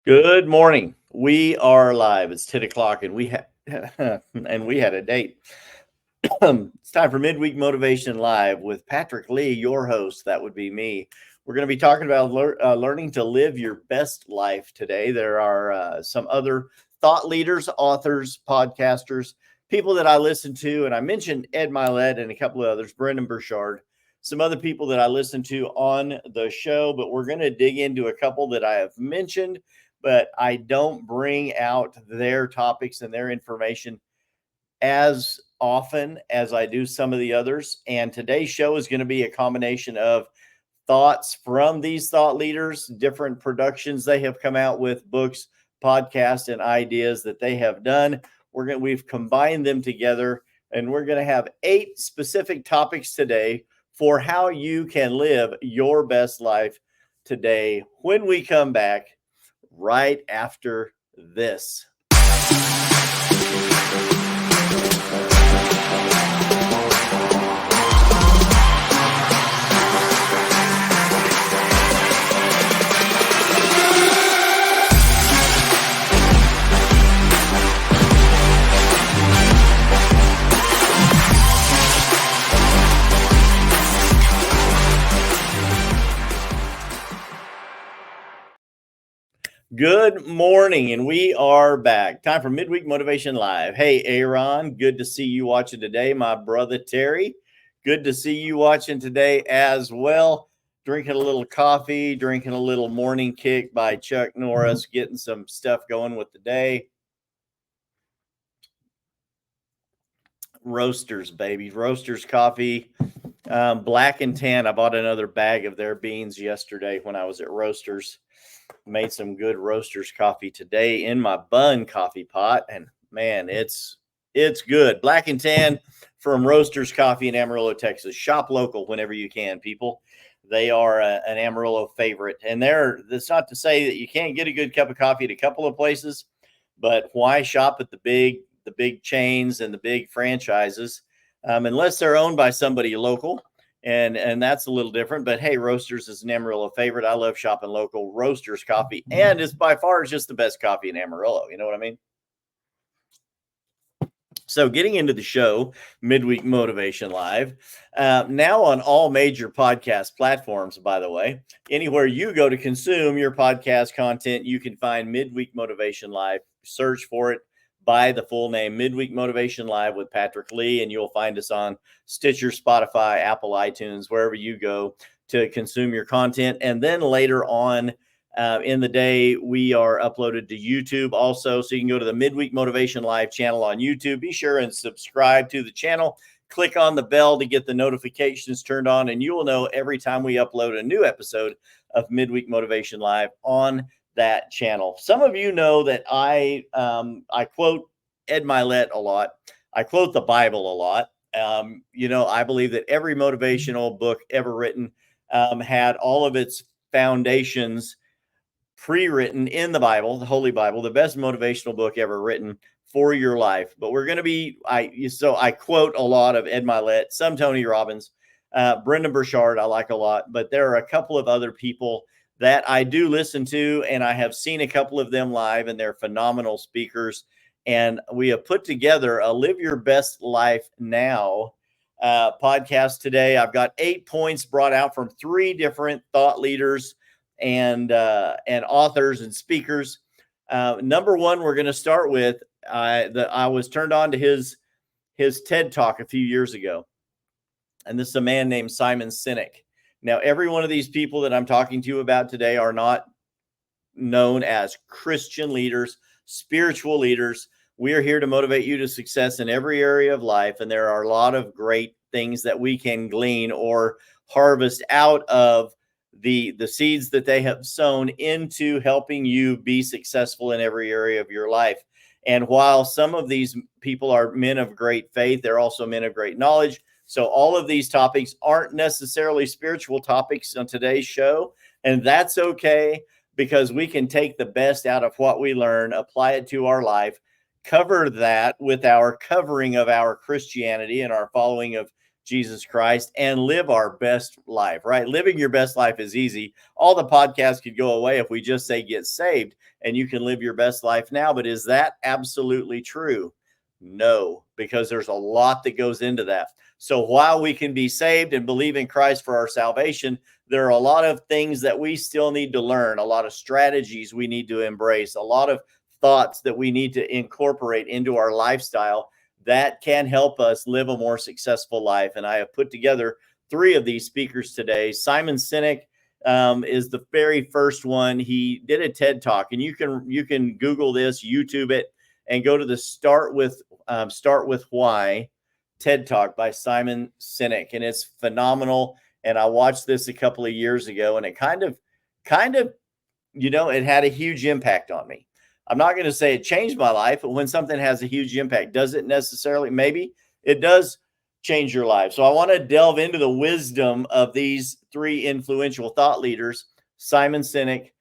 Good morning. We are live. It's 10 o'clock and we had and we had a date. It's time for Midweek Motivation Live with Patrick Lee, your host. That would be me. We're going to be talking about learning to live your best life today. There are some other thought leaders, authors, podcasters, people that I listen to, and I mentioned Ed Milet and a couple of others, Brendan Burchard, some other people that I listen to on the show, but we're going to dig into a couple that I have mentioned, but I don't bring out their topics and their information as often as I do some of the others. And today's show is going to be a combination of thoughts from these thought leaders, different productions they have come out with, books, podcasts, and ideas that they have done. We've combined them together, and we're going to have 8 specific topics today for how you can live your best life today when we come back right after this. Good morning, and we are back. Time for Midweek Motivation Live. Hey, Aaron, good to see you watching today. My brother, Terry, good to see you watching today as well. Drinking a little coffee, drinking a little Morning Kick by Chuck Norris, getting some stuff going with the day. Roasters, baby. Roasters coffee, black and tan. I bought another bag of their beans yesterday when I was at Roasters. Made some good Roasters coffee today in my Bun coffee pot, and man, it's good. Black and tan from Roasters Coffee in Amarillo, Texas. Shop local whenever you can, people. They are an Amarillo favorite, and that's not to say that you can't get a good cup of coffee at a couple of places, but why shop at the big chains and the big franchises unless they're owned by somebody local? And that's a little different, but hey, Roasters is an Amarillo favorite. I love shopping local. Roasters coffee, and it's by far just the best coffee in Amarillo. You know what I mean? So getting into the show, Midweek Motivation Live, now on all major podcast platforms, by the way. Anywhere you go to consume your podcast content, you can find Midweek Motivation Live. Search for it by the full name, Midweek Motivation Live with Patrick Lee, and you'll find us on Stitcher, Spotify, Apple, iTunes, wherever you go to consume your content. And then later on in the day, we are uploaded to YouTube also, so you can go to the Midweek Motivation Live channel on YouTube. Be sure and subscribe to the channel. Click on the bell to get the notifications turned on, and you will know every time we upload a new episode of Midweek Motivation Live on that channel. Some of you know that I quote Ed Milet a lot. I quote the Bible a lot. I believe that every motivational book ever written had all of its foundations pre-written in the Bible, the Holy Bible, the best motivational book ever written for your life. But we're going to be, I quote a lot of Ed Milet, some Tony Robbins, Brendan Burchard I like a lot, but there are a couple of other people that I do listen to, and I have seen a couple of them live, and they're phenomenal speakers. And we have put together a Live Your Best Life Now podcast today. I've got 8 points brought out from 3 different thought leaders and authors and speakers. Number 1, we're going to start with, I was turned on to his TED Talk a few years ago. And this is a man named Simon Sinek. Now, every one of these people that I'm talking to you about today are not known as Christian leaders, spiritual leaders. We are here to motivate you to success in every area of life. And there are a lot of great things that we can glean or harvest out of the seeds that they have sown into helping you be successful in every area of your life. And while some of these people are men of great faith, they're also men of great knowledge. So all of these topics aren't necessarily spiritual topics on today's show, and that's okay, because we can take the best out of what we learn, apply it to our life, cover that with our covering of our Christianity and our following of Jesus Christ and live our best life, right? Living your best life is easy. All the podcasts could go away if we just say get saved and you can live your best life now. But is that absolutely true? No, because there's a lot that goes into that. So while we can be saved and believe in Christ for our salvation, there are a lot of things that we still need to learn, a lot of strategies we need to embrace, a lot of thoughts that we need to incorporate into our lifestyle that can help us live a more successful life. And I have put together 3 of these speakers today. Simon Sinek is the very first one. He did a TED Talk, and you can Google this, YouTube it, and go to the Start with Why TED Talk by Simon Sinek, and it's phenomenal. And I watched this a couple of years ago, and it kind of, it had a huge impact on me. I'm not going to say it changed my life, but when something has a huge impact, does it necessarily? Maybe it does change your life. So I want to delve into the wisdom of these 3 influential thought leaders: Simon Sinek,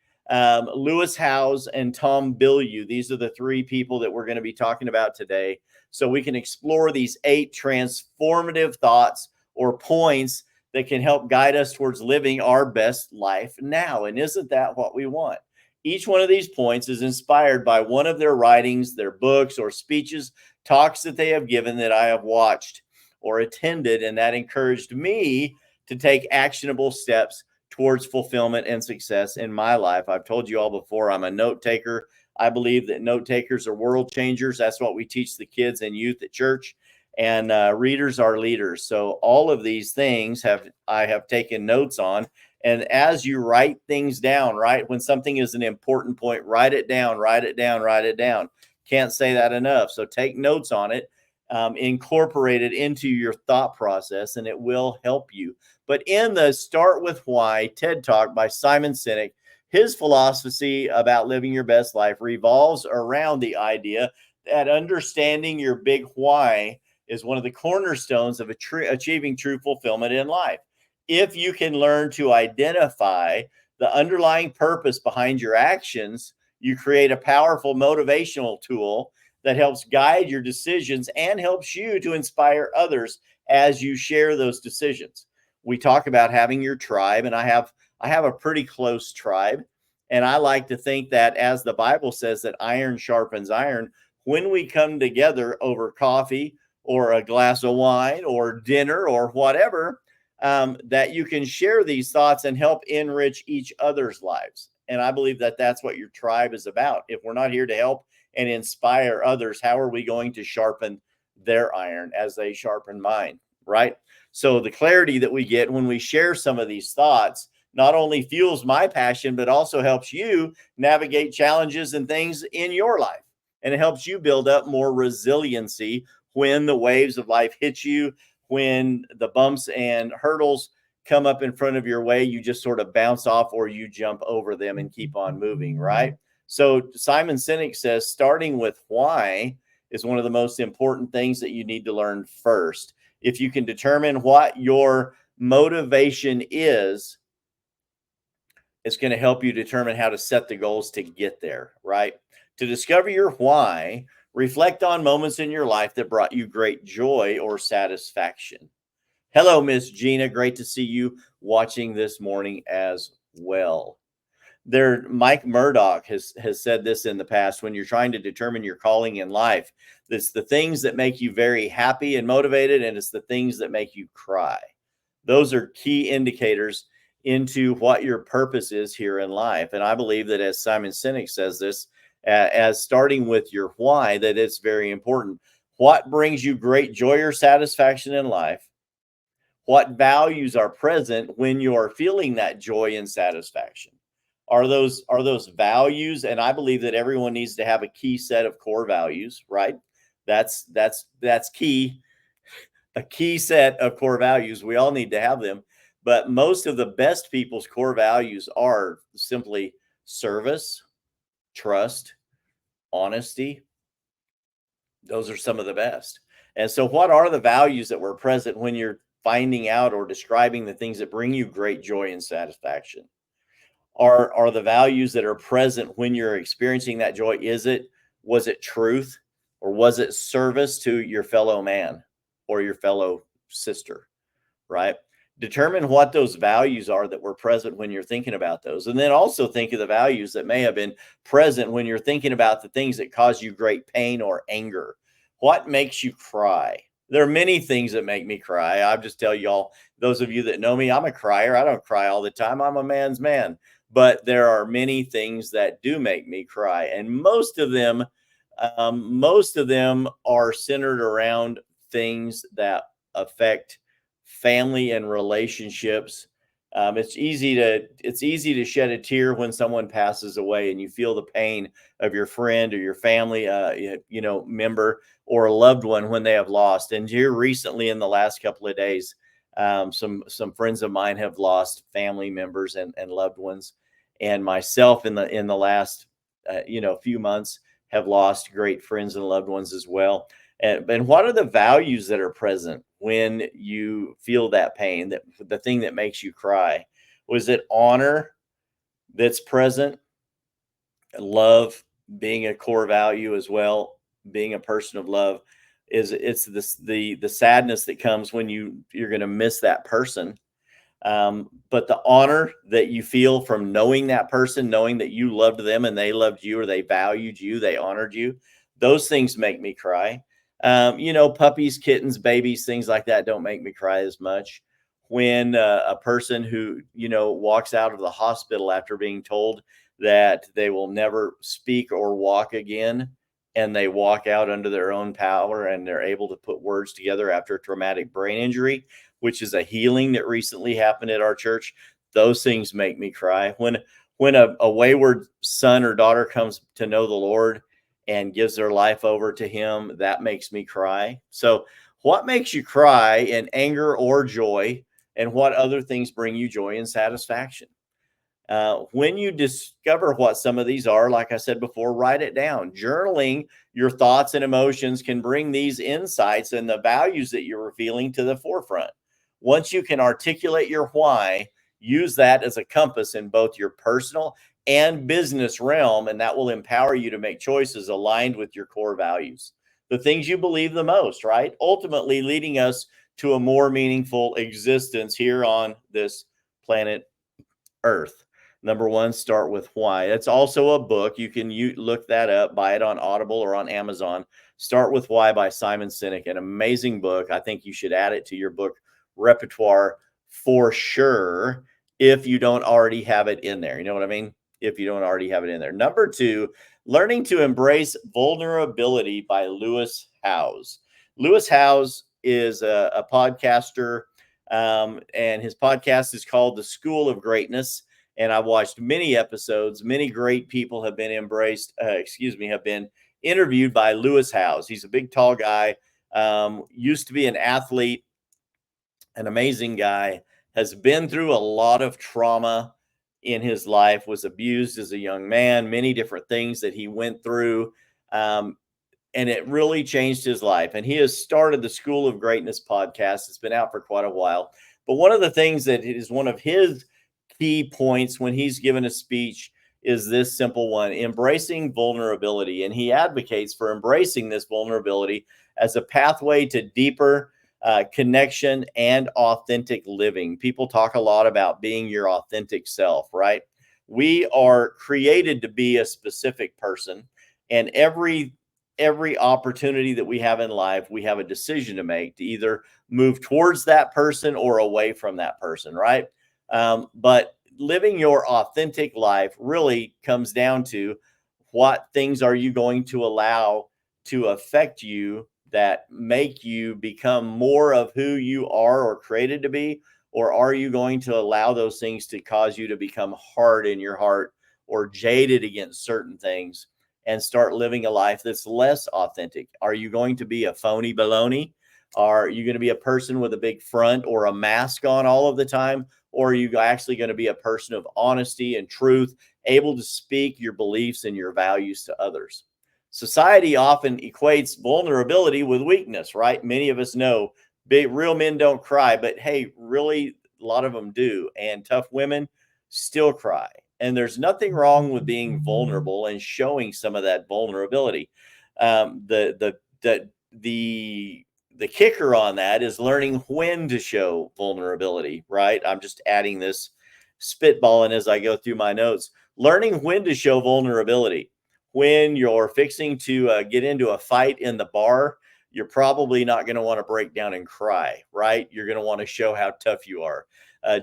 Lewis Howes, and Tom Bilyeu. These are the 3 people that we're going to be talking about today. So we can explore these 8 transformative thoughts or points that can help guide us towards living our best life now. And isn't that what we want? Each one of these points is inspired by one of their writings, their books, or speeches, talks that they have given that I have watched or attended, and that encouraged me to take actionable steps towards fulfillment and success in my life. I've told you all before, I'm a note taker. I believe that note takers are world changers. That's what we teach the kids and youth at church. And readers are leaders. So all of these things I have taken notes on. And as you write things down, right, when something is an important point, write it down, write it down, write it down. Can't say that enough. So take notes on it, incorporate it into your thought process, and it will help you. But in the Start with Why TED Talk by Simon Sinek, his philosophy about living your best life revolves around the idea that understanding your big why is one of the cornerstones of achieving true fulfillment in life. If you can learn to identify the underlying purpose behind your actions, you create a powerful motivational tool that helps guide your decisions and helps you to inspire others as you share those decisions. We talk about having your tribe, and I have a pretty close tribe. And I like to think that, as the Bible says, that iron sharpens iron, when we come together over coffee or a glass of wine or dinner or whatever, that you can share these thoughts and help enrich each other's lives. And I believe that that's what your tribe is about. If we're not here to help and inspire others, how are we going to sharpen their iron as they sharpen mine, right? So the clarity that we get when we share some of these thoughts not only fuels my passion, but also helps you navigate challenges and things in your life. And it helps you build up more resiliency when the waves of life hit you, when the bumps and hurdles come up in front of your way, you just sort of bounce off or you jump over them and keep on moving, right? So Simon Sinek says starting with why is one of the most important things that you need to learn first. If you can determine what your motivation is, it's going to help you determine how to set the goals to get there, right? To discover your why, reflect on moments in your life that brought you great joy or satisfaction. Hello, Miss Gina. Great to see you watching this morning as well. Mike Murdoch has said this in the past: when you're trying to determine your calling in life, it's the things that make you very happy and motivated, and it's the things that make you cry. Those are key indicators into what your purpose is here in life. And I believe that, as Simon Sinek says this, as starting with your why, that it's very important. What brings you great joy or satisfaction in life? What values are present when you're feeling that joy and satisfaction? Are those values? And I believe that everyone needs to have a key set of core values, right? That's key. A key set of core values. We all need to have them. But most of the best people's core values are simply service, trust, honesty. Those are some of the best. And so what are the values that were present when you're finding out or describing the things that bring you great joy and satisfaction? Are the values that are present when you're experiencing that joy, was it truth, or was it service to your fellow man or your fellow sister? right? Determine what those values are that were present when you're thinking about those. And then also think of the values that may have been present when you're thinking about the things that cause you great pain or anger. What makes you cry? There are many things that make me cry. I'll just tell y'all, those of you that know me, I'm a crier. I don't cry all the time. I'm a man's man. But there are many things that do make me cry. And most of them are centered around things that affect family and relationships. It's easy to shed a tear when someone passes away, and you feel the pain of your friend or your family, member or a loved one when they have lost. And here recently, in the last couple of days, some friends of mine have lost family members and loved ones, and myself in the last few months have lost great friends and loved ones as well. And what are the values that are present when you feel that pain, that the thing that makes you cry? Was it honor that's present? Love being a core value as well, being a person of love. It's the sadness that comes when you're going to miss that person, but the honor that you feel from knowing that person, knowing that you loved them and they loved you, or they valued you, they honored you, those things make me cry. Puppies, kittens, babies, things like that don't make me cry as much. When a person who, walks out of the hospital after being told that they will never speak or walk again, and they walk out under their own power and they're able to put words together after a traumatic brain injury, which is a healing that recently happened at our church. Those things make me cry. When a wayward son or daughter comes to know the Lord and gives their life over to him, that makes me cry. So what makes you cry in anger or joy, and what other things bring you joy and satisfaction? When you discover what some of these are, like I said before, write it down. Journaling your thoughts and emotions can bring these insights and the values that you're feeling to the forefront. Once you can articulate your why, use that as a compass in both your personal and business realm, and that will empower you to make choices aligned with your core values, the things you believe the most, right? Ultimately, leading us to a more meaningful existence here on this planet Earth. Number one, start with why. It's also a book. You can look that up, buy it on Audible or on Amazon. Start with Why by Simon Sinek, an amazing book. I think you should add it to your book repertoire for sure if you don't already have it in there. You know what I mean? If you don't already have it in there. Number two, Learning to Embrace Vulnerability by Lewis Howes. Lewis Howes is a podcaster, and his podcast is called The School of Greatness. And I've watched many episodes. Many great people have been have been interviewed by Lewis Howes. He's a big, tall guy. Used to be an athlete, an amazing guy, has been through a lot of trauma in his life, was abused as a young man, many different things that he went through. Um, and it really changed his life. And he has started the School of Greatness podcast. It's been out for quite a while. But one of the things that is one of his key points when he's given a speech is this simple one: embracing vulnerability. And he advocates for embracing this vulnerability as a pathway to deeper connection and authentic living. People talk a lot about being your authentic self, right? We are created to be a specific person, and every opportunity that we have in life, we have a decision to make to either move towards that person or away from that person, right? But living your authentic life really comes down to what things are you going to allow to affect you that make you become more of who you are or created to be, or are you going to allow those things to cause you to become hard in your heart or jaded against certain things and start living a life that's less authentic? Are you going to be a phony baloney? Are you going to be a person with a big front or a mask on all of the time? Or are you actually going to be a person of honesty and truth, able to speak your beliefs and your values to others? Society often equates vulnerability with weakness, right? Many of us know real men don't cry, but hey, really, a lot of them do. And tough women still cry. And there's nothing wrong with being vulnerable and showing some of that vulnerability. The the kicker on that is learning when to show vulnerability, right? I'm just adding this spitballing as I go through my notes. Learning when to show vulnerability. When you're fixing to get into a fight in the bar, you're probably not going to want to break down and cry, right? You're going to want to show how tough you are.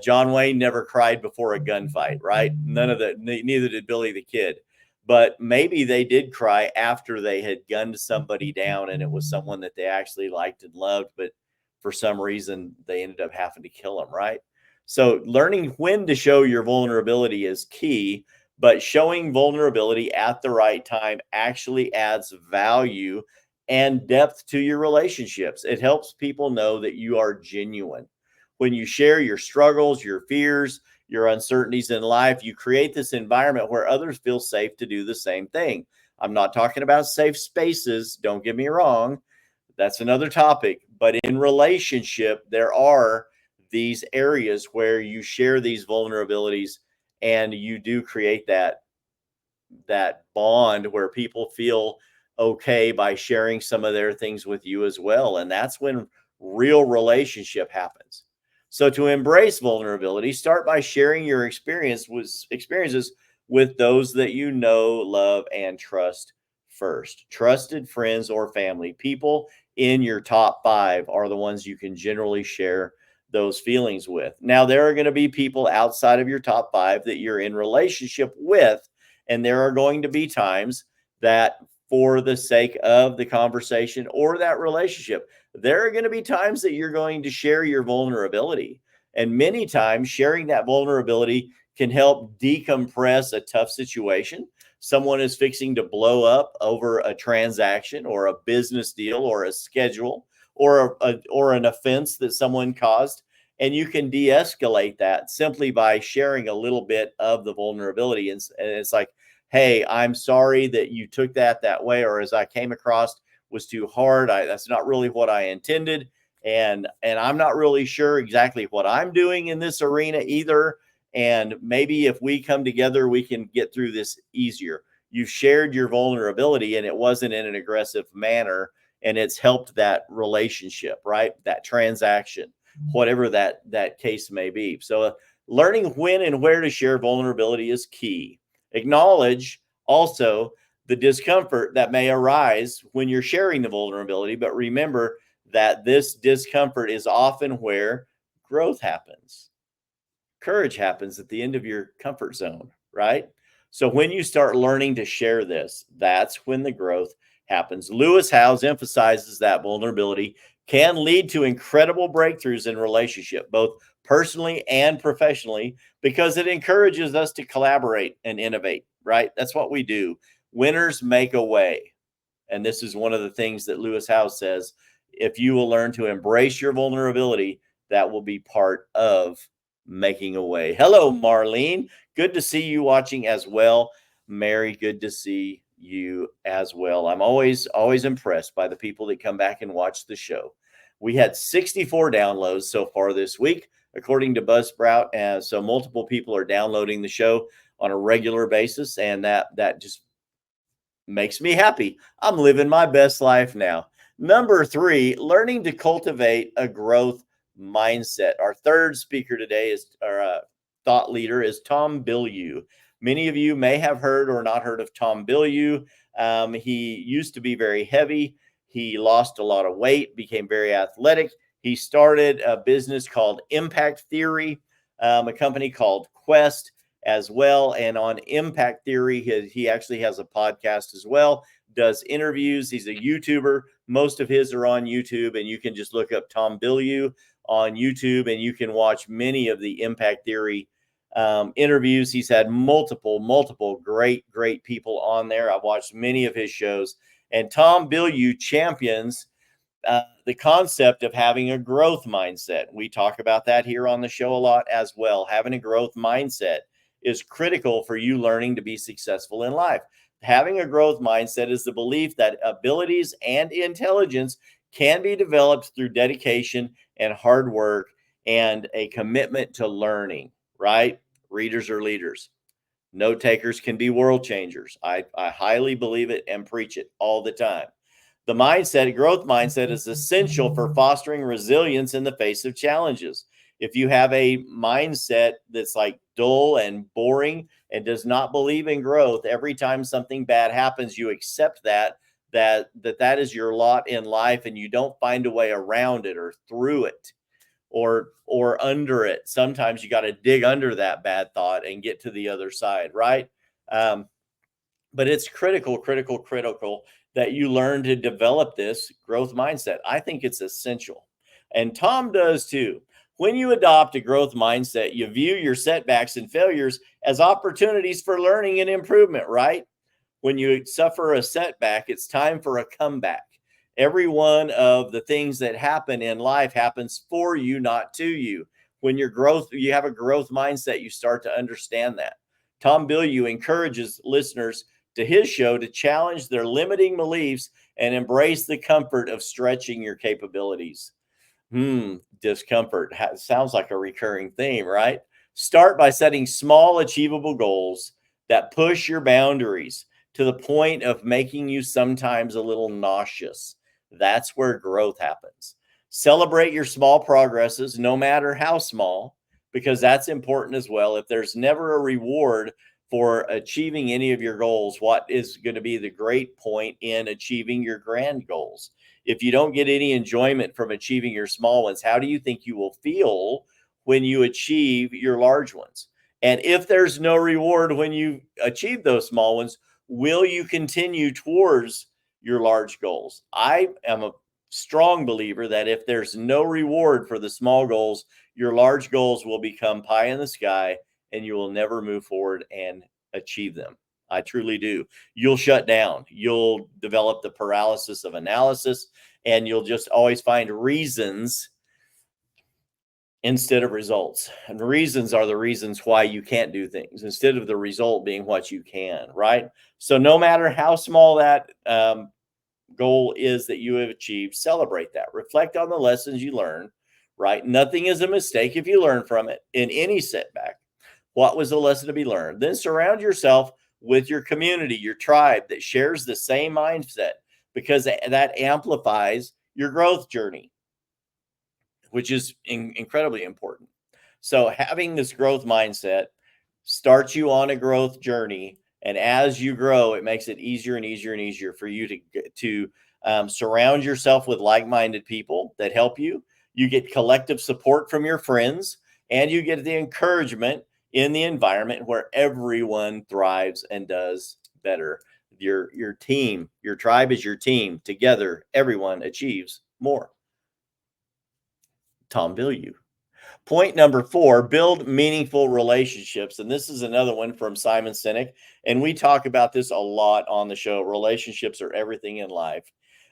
John Wayne never cried before a gunfight, right? None of that, neither did Billy the Kid. But maybe they did cry after they had gunned somebody down and it was someone that they actually liked and loved, but for some reason they ended up having to kill them, right? So learning when to show your vulnerability is key, but showing vulnerability at the right time actually adds value and depth to your relationships. It helps people know that you are genuine. When you share your struggles, your fears, your uncertainties in life, you create this environment where others feel safe to do the same thing. I'm not talking about safe spaces, don't get me wrong. That's another topic. But in relationship, there are these areas where you share these vulnerabilities and you do create that bond where people feel okay by sharing some of their things with you as well. And that's when real relationship happens. So to embrace vulnerability, start by sharing your experiences with those that you know, love, and trust first. Trusted friends or family, people in your top 5 are the ones you can generally share those feelings with. Now, there are going to be people outside of your top 5 that you're in relationship with, and there are going to be times that, for the sake of the conversation or that relationship, there are going to be times that you're going to share your vulnerability. And many times, sharing that vulnerability can help decompress a tough situation. Someone is fixing to blow up over a transaction or a business deal or a schedule or an offense that someone caused. And you can de-escalate that simply by sharing a little bit of the vulnerability. And it's like, hey, I'm sorry that you took that way, or as I came across was too hard. That's not really what I intended. And I'm not really sure exactly what I'm doing in this arena either. And maybe if we come together, we can get through this easier. You shared your vulnerability and it wasn't in an aggressive manner, and it's helped that relationship, right? That transaction, whatever that case may be. So learning when and where to share vulnerability is key. Acknowledge also the discomfort that may arise when you're sharing the vulnerability, but remember that this discomfort is often where growth happens. Courage happens at the end of your comfort zone, right? So when you start learning to share this, that's when the growth happens. Lewis Howes emphasizes that vulnerability can lead to incredible breakthroughs in relationship, both personally and professionally, because it encourages us to collaborate and innovate, right? That's what we do. Winners make a way. And this is one of the things that Lewis Howes says. If you will learn to embrace your vulnerability, that will be part of making a way. Hello, Marlene. Good to see you watching as well. Mary, good to see you as well. I'm always impressed by the people that come back and watch the show. We had 64 downloads so far this week, according to Buzzsprout. And so multiple people are downloading the show on a regular basis. And that just makes me happy. I'm living my best life now. Number 3, learning to cultivate a growth mindset. Our third speaker today is our thought leader is Tom Bilyeu. Many of you may have heard or not heard of Tom Bilyeu. He used to be very heavy. He lost a lot of weight, became very athletic. He started a business called Impact Theory, a company called Quest as well. And on Impact Theory, he actually has a podcast as well, does interviews. He's a YouTuber. Most of his are on YouTube, and you can just look up Tom Bilyeu on YouTube, and you can watch many of the Impact Theory interviews. He's had multiple great people on there. I've watched many of his shows, and Tom Bilyeu champions the concept of having a growth mindset. We talk about that here on the show a lot as well. Having a growth mindset is critical for you learning to be successful in life. Having a growth mindset is the belief that abilities and intelligence can be developed through dedication and hard work and a commitment to learning, right? Readers are leaders. Note takers can be world changers. I highly believe it and preach it all the time. Growth mindset is essential for fostering resilience in the face of challenges. If you have a mindset that's like dull and boring and does not believe in growth, every time something bad happens, you accept that is your lot in life, and you don't find a way around it or through it or under it. Sometimes you got to dig under that bad thought and get to the other side, right? Um, but it's critical that you learn to develop this growth mindset. I think it's essential. And Tom does too. When you adopt a growth mindset, you view your setbacks and failures as opportunities for learning and improvement, right? When you suffer a setback, it's time for a comeback. Every one of the things that happen in life happens for you, not to you. When you have a growth mindset, you start to understand that. Tom Bilyeu encourages listeners to his show to challenge their limiting beliefs and embrace the comfort of stretching your capabilities. Discomfort sounds like a recurring theme, right? Start by setting small, achievable goals that push your boundaries to the point of making you sometimes a little nauseous. That's where growth happens. Celebrate your small progresses, no matter how small, because that's important as well. If there's never a reward for achieving any of your goals, what is going to be the great point in achieving your grand goals? If you don't get any enjoyment from achieving your small ones, how do you think you will feel when you achieve your large ones? And if there's no reward when you achieve those small ones, will you continue towards your large goals? I am a strong believer that if there's no reward for the small goals, your large goals will become pie in the sky and you will never move forward and achieve them. I truly do. You'll shut down. You'll develop the paralysis of analysis, and you'll just always find reasons instead of results. And reasons are the reasons why you can't do things instead of the result being what you can, right? So no matter how small that goal is that you have achieved, celebrate that. Reflect on the lessons you learned, right? Nothing is a mistake if you learn from it in any setback. What was the lesson to be learned? Then surround yourself with your community, your tribe that shares the same mindset, because that amplifies your growth journey, which is incredibly important. So having this growth mindset starts you on a growth journey, and as you grow, it makes it easier and easier and easier for you to surround yourself with like-minded people that help you. You get collective support from your friends, and you get the encouragement in the environment where everyone thrives and does better. Your team, your tribe is your team. Together, everyone achieves more. Tom Bilyeu. Point number 4, build meaningful relationships. And this is another one from Simon Sinek. And we talk about this a lot on the show. Relationships are everything in life.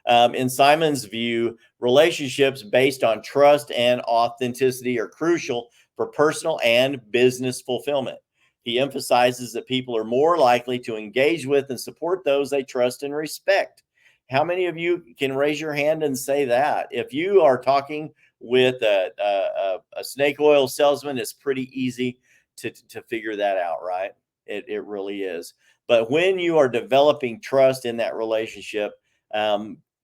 In Simon's view, relationships based on trust and authenticity are crucial for personal and business fulfillment. He emphasizes that people are more likely to engage with and support those they trust and respect. How many of you can raise your hand and say that? If you are talking with a snake oil salesman, it's pretty easy to figure that out, right? It really is. But when you are developing trust in that relationship,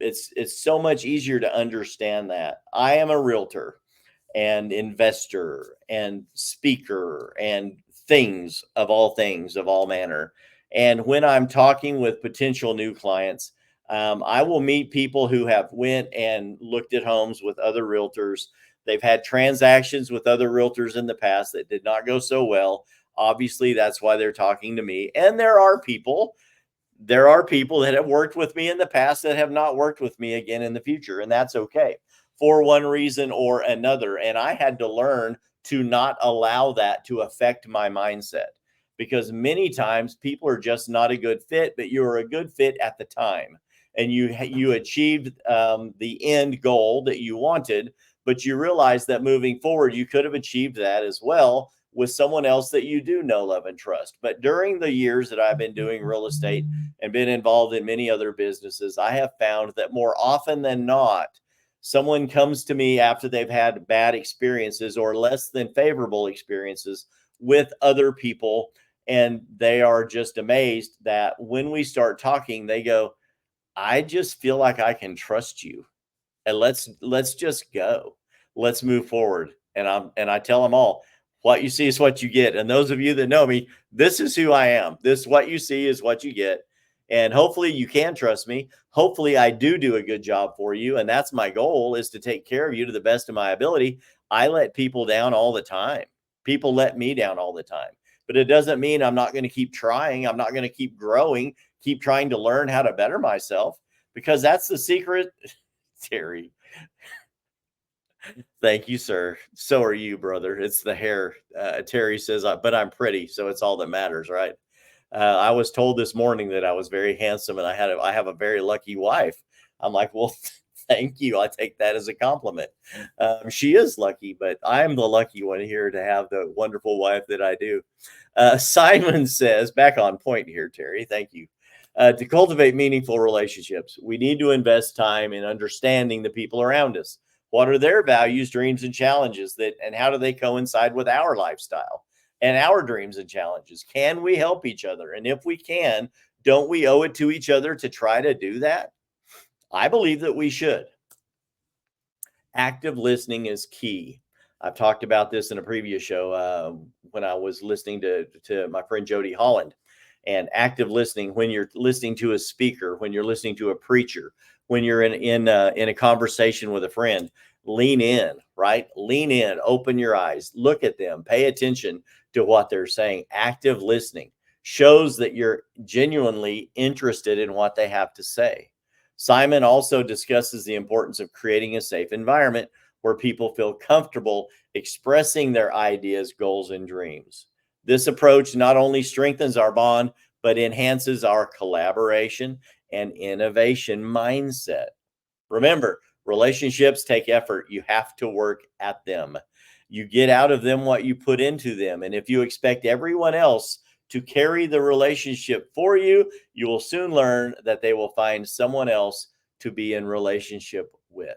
it's so much easier to understand that. I am a realtor and investor and speaker and things of all manner. And when I'm talking with potential new clients, I will meet people who have went and looked at homes with other realtors. They've had transactions with other realtors in the past that did not go so well. Obviously, that's why they're talking to me. And there are people that have worked with me in the past that have not worked with me again in the future, and that's okay for one reason or another. And I had to learn to not allow that to affect my mindset, because many times people are just not a good fit, but you were a good fit at the time, and you achieved the end goal that you wanted, but you realize that moving forward you could have achieved that as well with someone else that you do know, love, and trust. But during the years that I've been doing real estate and been involved in many other businesses, I have found that more often than not, someone comes to me after they've had bad experiences or less than favorable experiences with other people, and they are just amazed that when we start talking, they go, I just feel like I can trust you, and let's just go. Let's move forward. And I tell them all, what you see is what you get. And those of you that know me, this is who I am. This what you see is what you get. And hopefully you can trust me. Hopefully I do a good job for you. And that's my goal, is to take care of you to the best of my ability. I let people down all the time. People let me down all the time. But it doesn't mean I'm not going to keep trying. I'm not going to keep growing, keep trying to learn how to better myself, because that's the secret. Terry, thank you, sir. So are you, brother. It's the hair. Terry says, but I'm pretty, so it's all that matters, right? I was told this morning that I was very handsome, and I have a very lucky wife. I'm like, well, thank you. I take that as a compliment. She is lucky, but I'm the lucky one here to have the wonderful wife that I do. Simon says, back on point here, Terry. Thank you. To cultivate meaningful relationships, we need to invest time in understanding the people around us. What are their values, dreams, and challenges and how do they coincide with our lifestyle and our dreams and challenges? Can we help each other? And if we can, don't we owe it to each other to try to do that? I believe that we should. Active listening is key. I've talked about this in a previous show when I was listening to my friend Jody Holland. And active listening, when you're listening to a speaker, when you're listening to a preacher, when you're in a conversation with a friend, lean in, right? Lean in, open your eyes, look at them, pay attention to what they're saying. Active listening shows that you're genuinely interested in what they have to say. Simon also discusses the importance of creating a safe environment where people feel comfortable expressing their ideas, goals, and dreams. This approach not only strengthens our bond, but enhances our collaboration and innovation mindset. Remember, relationships take effort. You have to work at them. You get out of them what you put into them. And if you expect everyone else to carry the relationship for you, you will soon learn that they will find someone else to be in relationship with.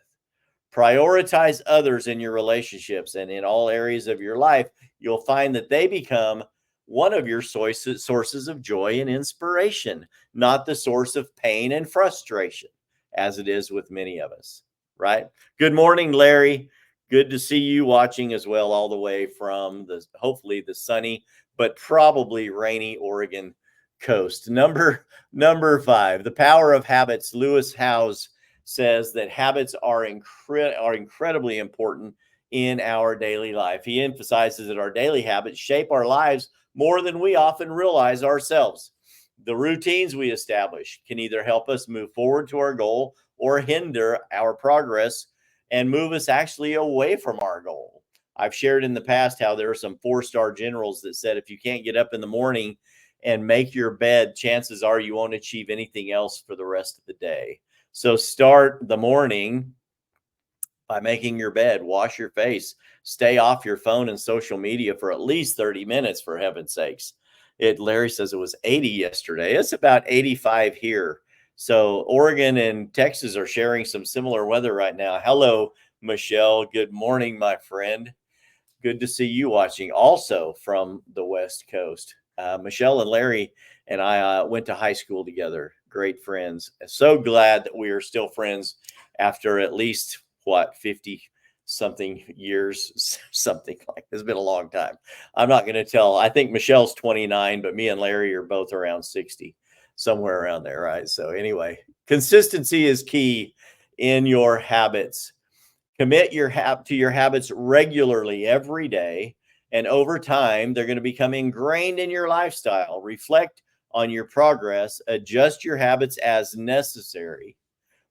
Prioritize others in your relationships and in all areas of your life. You'll find that they become one of your sources of joy and inspiration, not the source of pain and frustration, as it is with many of us, right? Good morning, Larry. Good to see you watching as well, all the way from hopefully the sunny but probably rainy Oregon coast. Number 5, the power of habits. Lewis Howes says that habits are incredibly important in our daily life. He emphasizes that our daily habits shape our lives more than we often realize ourselves. The routines we establish can either help us move forward to our goal or hinder our progress and move us actually away from our goal. I've shared in the past how there are some 4-star generals that said if you can't get up in the morning and make your bed, chances are you won't achieve anything else for the rest of the day. So start the morning by making your bed, wash your face, stay off your phone and social media for at least 30 minutes, for heaven's sakes. Larry says it was 80 yesterday. It's about 85 here. So Oregon and Texas are sharing some similar weather right now. Hello, Michelle. Good morning, my friend. Good to see you watching also from the West Coast. Michelle and Larry and I went to high school together. Great friends. So glad that we are still friends after at least, 50 something years, something like this. It's been a long time. I'm not going to tell. I think Michelle's 29, but me and Larry are both around 60, somewhere around there, right? So anyway, consistency is key in your habits. Commit to your habits regularly every day, and over time, they're going to become ingrained in your lifestyle. Reflect on your progress, adjust your habits as necessary,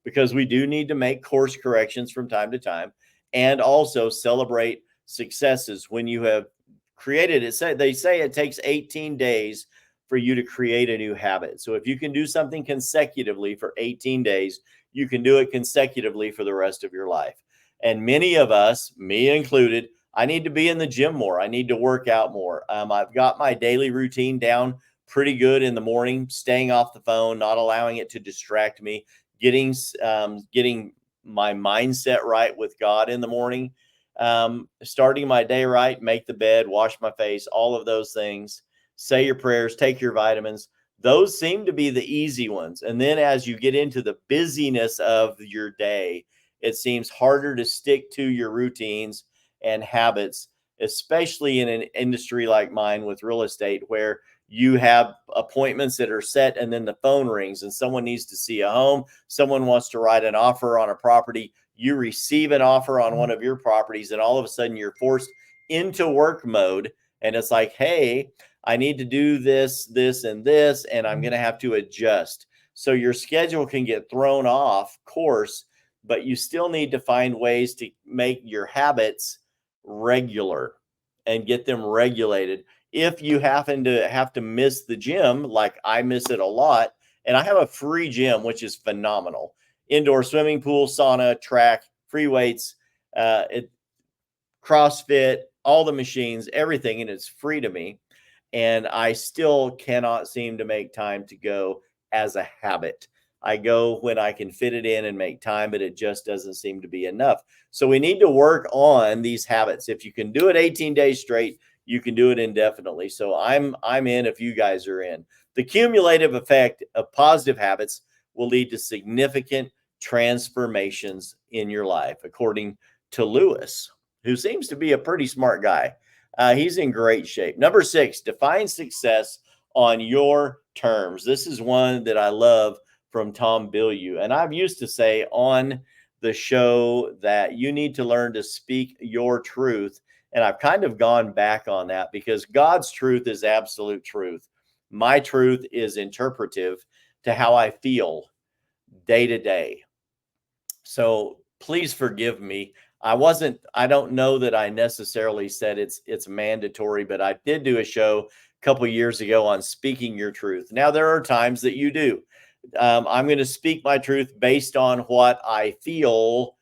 because we do need to make course corrections from time to time, and also celebrate successes when you have created it. They say it takes 18 days for you to create a new habit. So if you can do something consecutively for 18 days, you can do it consecutively for the rest of your life. And many of us, me included, I need to be in the gym more. I need to work out more. I've got my daily routine down pretty good in the morning, staying off the phone, not allowing it to distract me, getting my mindset right with God in the morning, starting my day right, make the bed, wash my face, all of those things, say your prayers, take your vitamins. Those seem to be the easy ones. And then as you get into the busyness of your day, it seems harder to stick to your routines and habits, especially in an industry like mine with real estate, where you have appointments that are set and then the phone rings and someone needs to see a home. Someone wants to write an offer on a property. You receive an offer on one of your properties, and all of a sudden you're forced into work mode. And it's like, hey, I need to do this, this, and this, and I'm going to have to adjust. So your schedule can get thrown off course, but you still need to find ways to make your habits regular and get them regulated. If you happen to have to miss the gym, like I miss it a lot, and I have a free gym, which is phenomenal. Indoor swimming pool, sauna, track, free weights, CrossFit, all the machines, everything, and it's free to me. And I still cannot seem to make time to go as a habit. I go when I can fit it in and make time, but it just doesn't seem to be enough. So we need to work on these habits. If you can do it 18 days straight, you can do it indefinitely. So I'm in if you guys are in. The cumulative effect of positive habits will lead to significant transformations in your life, according to Lewis, who seems to be a pretty smart guy. He's in great shape. Number 6, define success on your terms. This is one that I love from Tom Bilyeu. And I've used to say on the show that you need to learn to speak your truth. And I've kind of gone back on that because God's truth is absolute truth. My truth is interpretive to how I feel day to day. So please forgive me. I don't know that I necessarily said it's mandatory, but I did do a show a couple years ago on speaking your truth. Now, there are times that you do. I'm going to speak my truth based on what I feel,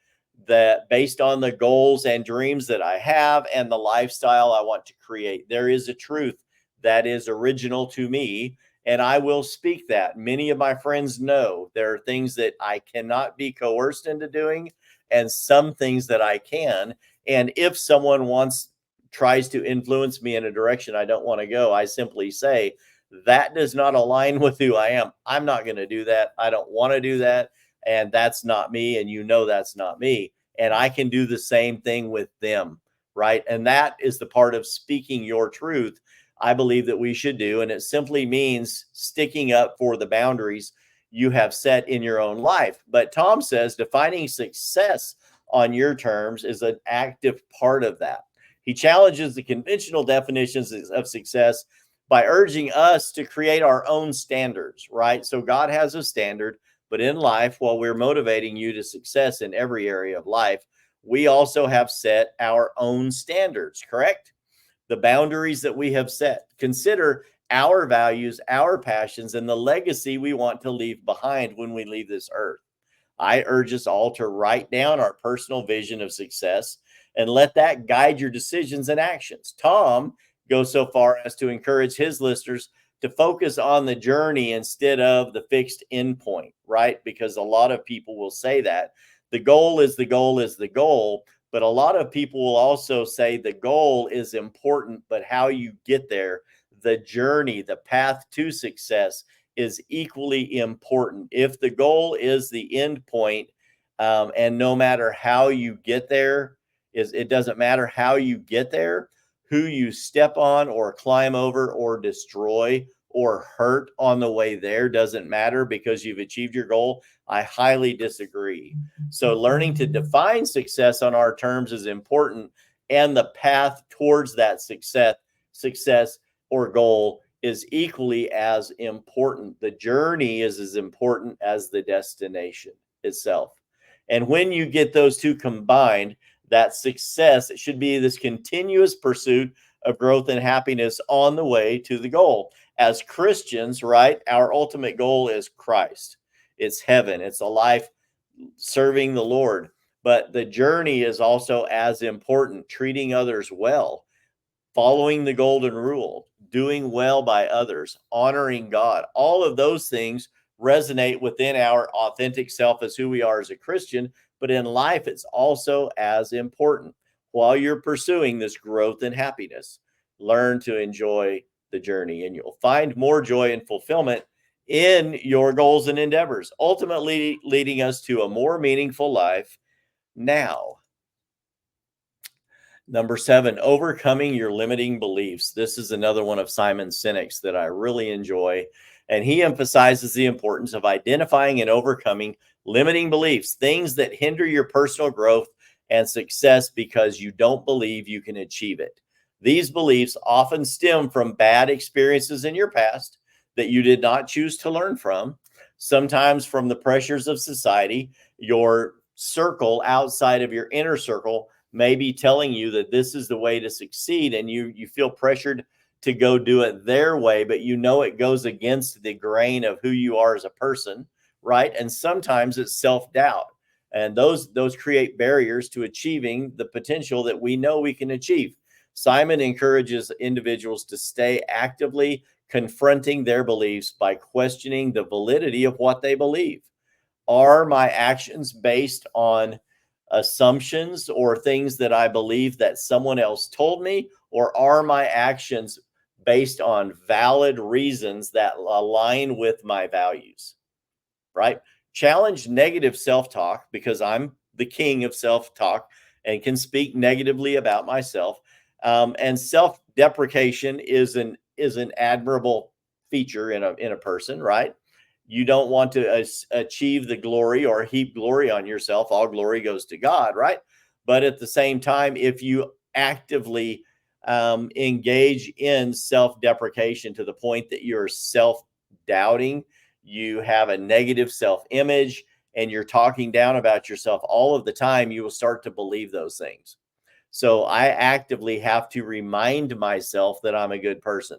that based on the goals and dreams that I have and the lifestyle I want to create. There is a truth that is original to me, and I will speak that. Many of my friends know there are things that I cannot be coerced into doing and some things that I can. And if someone tries to influence me in a direction I don't want to go, I simply say, that does not align with who I am. I'm not going to do that. I don't want to do that. And that's not me. And you know that's not me. And I can do the same thing with them, right? And that is the part of speaking your truth I believe that we should do. And it simply means sticking up for the boundaries you have set in your own life. But Tom says defining success on your terms is an active part of that. He challenges the conventional definitions of success by urging us to create our own standards, right? So God has a standard, but in life, while we're motivating you to success in every area of life, we also have set our own standards, correct? The boundaries that we have set. Consider our values, our passions, and the legacy we want to leave behind when we leave this earth. I urge us all to write down our personal vision of success and let that guide your decisions and actions. Tom goes so far as to encourage his listeners to focus on the journey instead of the fixed endpoint, right? Because a lot of people will say that the goal is the goal is the goal. But a lot of people will also say the goal is important, but how you get there, the journey, the path to success is equally important. If the goal is the end point, and no matter how you get there, it doesn't matter how you get there, who you step on or climb over or destroy or hurt on the way there doesn't matter because you've achieved your goal. I highly disagree. So learning to define success on our terms is important, and the path towards that success or goal is equally as important. The journey is as important as the destination itself. And when you get those two combined, that success, it should be this continuous pursuit of growth and happiness on the way to the goal. As Christians, right, our ultimate goal is Christ. It's heaven. It's a life serving the Lord. But the journey is also as important, treating others well, following the golden rule, doing well by others, honoring God. All of those things resonate within our authentic self as who we are as a Christian, but in life, it's also as important. While you're pursuing this growth and happiness, learn to enjoy the journey, and you'll find more joy and fulfillment in your goals and endeavors, ultimately leading us to a more meaningful life now. Number 7, overcoming your limiting beliefs. This is another one of Simon Sinek's that I really enjoy. And he emphasizes the importance of identifying and overcoming limiting beliefs, things that hinder your personal growth and success because you don't believe you can achieve it. These beliefs often stem from bad experiences in your past that you did not choose to learn from, sometimes from the pressures of society, your circle outside of your inner circle may be telling you that this is the way to succeed, and you feel pressured to go do it their way, but you know it goes against the grain of who you are as a person, right? And sometimes it's self-doubt, and those create barriers to achieving the potential that we know we can achieve. Simon encourages individuals to stay actively confronting their beliefs by questioning the validity of what they believe. Are my actions based on assumptions or things that I believe that someone else told me? Or are my actions based on valid reasons that align with my values? Right? Challenge negative self talk, because I'm the king of self talk and can speak negatively about myself. And self deprecation is an admirable feature in a person, right? You don't want to achieve the glory or heap glory on yourself. All glory goes to God, right? But at the same time, if you actively engage in self deprecation to the point that you're self doubting, you have a negative self image, and you're talking down about yourself all of the time, you will start to believe those things. So I actively have to remind myself that I'm a good person.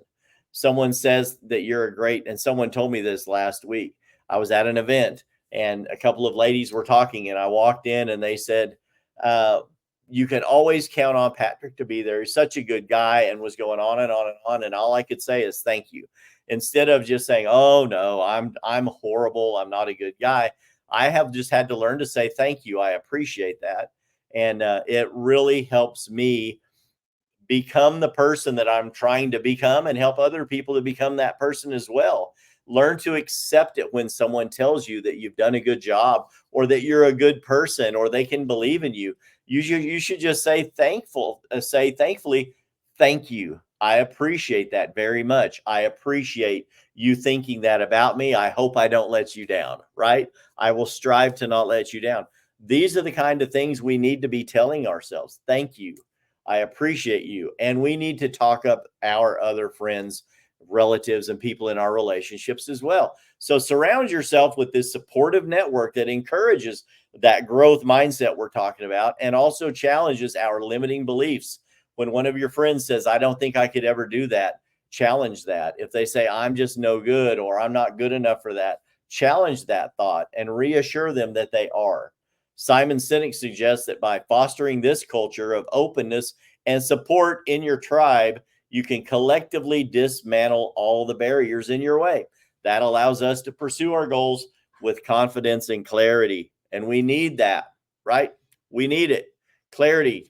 Someone says that you're a great, and someone told me this last week. I was at an event and a couple of ladies were talking, and I walked in and they said, uh, you can always count on Patrick to be there. He's such a good guy, and was going on and on and on. And all I could say is thank you. Instead of just saying, oh no, I'm horrible, I'm not a good guy. I have just had to learn to say thank you. I appreciate that. And it really helps me become the person that I'm trying to become and help other people to become that person as well. Learn to accept it when someone tells you that you've done a good job or that you're a good person or they can believe in you. You should just say thankfully, thank you. I appreciate that very much. I appreciate you thinking that about me. I hope I don't let you down, right? I will strive to not let you down. These are the kind of things we need to be telling ourselves. Thank you. I appreciate you. And we need to talk up our other friends, relatives, and people in our relationships as well. So surround yourself with this supportive network that encourages that growth mindset we're talking about and also challenges our limiting beliefs. When one of your friends says, I don't think I could ever do that, challenge that. If they say, I'm just no good or I'm not good enough for that, challenge that thought and reassure them that they are. Simon Sinek suggests that by fostering this culture of openness and support in your tribe, you can collectively dismantle all the barriers in your way. That allows us to pursue our goals with confidence and clarity. And we need that, right? We need it. Clarity,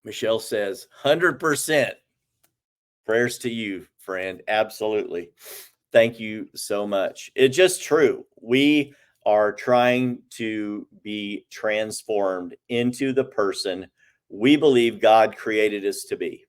Michelle says, 100%. Prayers to you, friend. Absolutely. Thank you so much. It's just true. We are trying to be transformed into the person we believe God created us to be.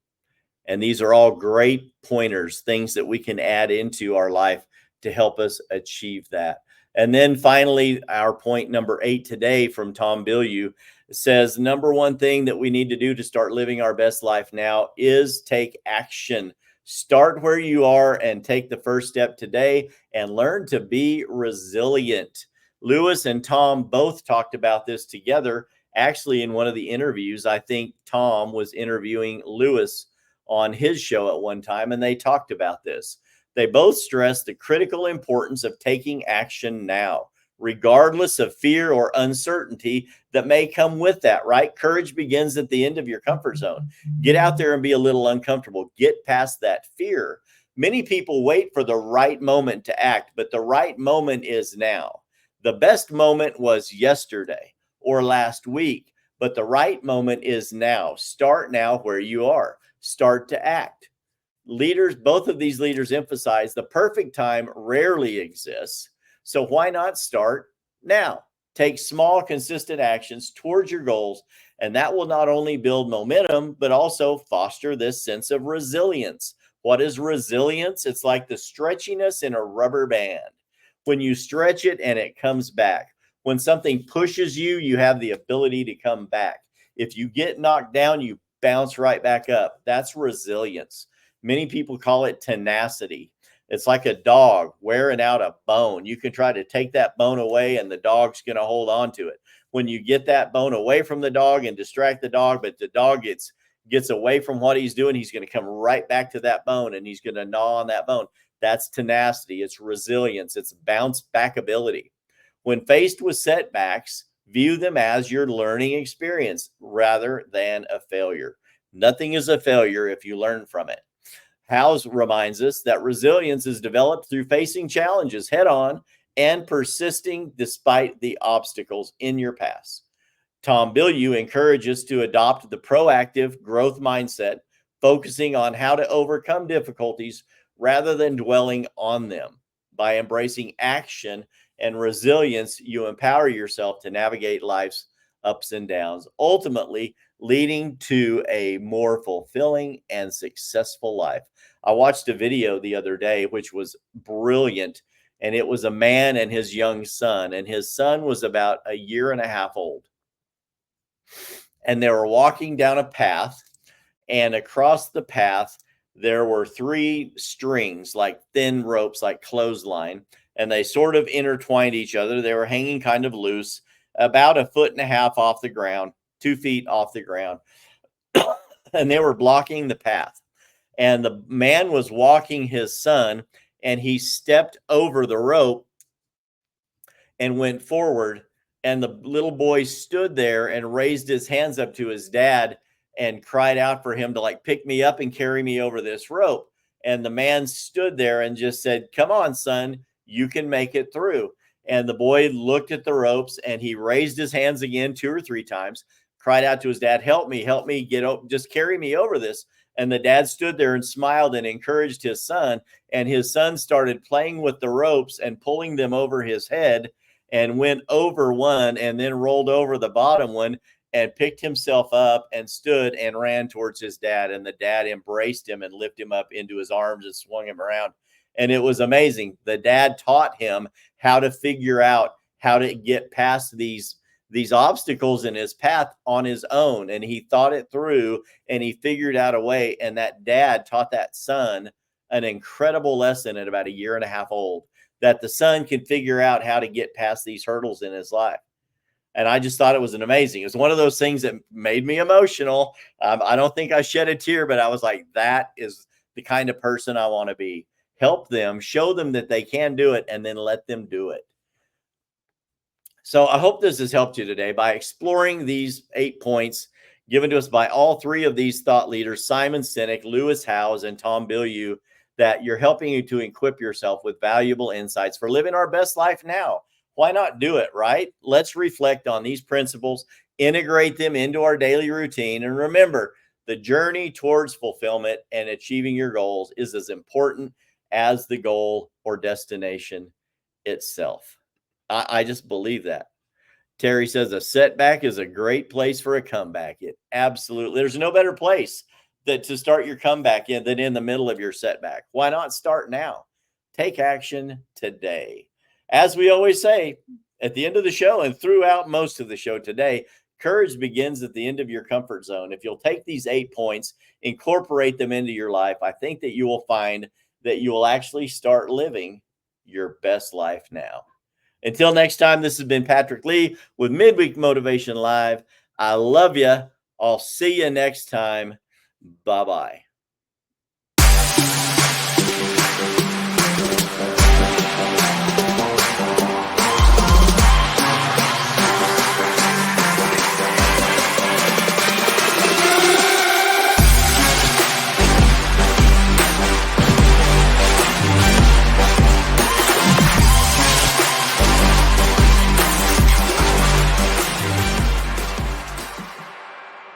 And these are all great pointers, things that we can add into our life to help us achieve that. And then finally, our point number 8 today from Tom Bilyeu says, number one thing that we need to do to start living our best life now is take action. Start where you are and take the first step today and learn to be resilient. Lewis and Tom both talked about this together. Actually, in one of the interviews, I think Tom was interviewing Lewis on his show at one time, and they talked about this. They both stressed the critical importance of taking action now, regardless of fear or uncertainty that may come with that, right? Courage begins at the end of your comfort zone. Get out there and be a little uncomfortable. Get past that fear. Many people wait for the right moment to act, but the right moment is now. The best moment was yesterday or last week, but the right moment is now. Start now where you are. Start to act. Both of these leaders emphasize the perfect time rarely exists. So why not start now? Take small, consistent actions towards your goals, and that will not only build momentum, but also foster this sense of resilience. What is resilience? It's like the stretchiness in a rubber band. When you stretch it and it comes back. When something pushes you, you have the ability to come back. If you get knocked down, you bounce right back up. That's resilience. Many people call it tenacity. It's like a dog wearing out a bone. You can try to take that bone away and the dog's going to hold on to it. When you get that bone away from the dog and distract the dog, but the dog gets away from what he's doing, he's going to come right back to that bone and he's going to gnaw on that bone. That's tenacity. It's resilience. It's bounce back ability. When faced with setbacks, view them as your learning experience rather than a failure. Nothing is a failure if you learn from it. Howes reminds us that resilience is developed through facing challenges head on and persisting despite the obstacles in your path. Tom Bilyeu encourages to adopt the proactive growth mindset, focusing on how to overcome difficulties rather than dwelling on them. By embracing action and resilience, you empower yourself to navigate life's ups and downs, ultimately leading to a more fulfilling and successful life. I watched a video the other day, which was brilliant, and it was a man and his young son, and his son was about a year and a half old. And they were walking down a path, and across the path, there were 3 strings, like thin ropes, like clothesline, and they sort of intertwined each other. They were hanging kind of loose, about 1.5 feet off the ground, 2 feet off the ground, and they were blocking the path. And the man was walking his son, and he stepped over the rope and went forward. And the little boy stood there and raised his hands up to his dad and cried out for him to like pick me up and carry me over this rope. And the man stood there and just said, "Come on, son, you can make it through." And the boy looked at the ropes and he raised his hands again 2 or 3 times, cried out to his dad, help me get up, just carry me over this. And the dad stood there and smiled and encouraged his son. And his son started playing with the ropes and pulling them over his head and went over one and then rolled over the bottom one and picked himself up and stood and ran towards his dad. And the dad embraced him and lifted him up into his arms and swung him around. And it was amazing. The dad taught him how to figure out how to get past these obstacles in his path on his own. And he thought it through and he figured out a way. And that dad taught that son an incredible lesson at about 1.5 years old, that the son can figure out how to get past these hurdles in his life. And I just thought it was amazing. It was one of those things that made me emotional. I don't think I shed a tear, but I was like, that is the kind of person I want to be. Help them, show them that they can do it, and then let them do it. So I hope this has helped you today by exploring these 8 points given to us by all 3 of these thought leaders, Simon Sinek, Lewis Howes, and Tom Bilyeu, that you're helping you to equip yourself with valuable insights for living our best life now. Why not do it, right? Let's reflect on these principles, integrate them into our daily routine, and remember, the journey towards fulfillment and achieving your goals is as important as the goal or destination itself. I just believe that. Terry says a setback is a great place for a comeback. It absolutely, there's no better place to start your comeback in than in the middle of your setback. Why not start now? Take action today. As we always say at the end of the show and throughout most of the show today, courage begins at the end of your comfort zone. If you'll take these 8 points, incorporate them into your life, I think that you will find that you will actually start living your best life now. Until next time, this has been Patrick Lee with Midweek Motivation Live. I love you. I'll see you next time. Bye-bye.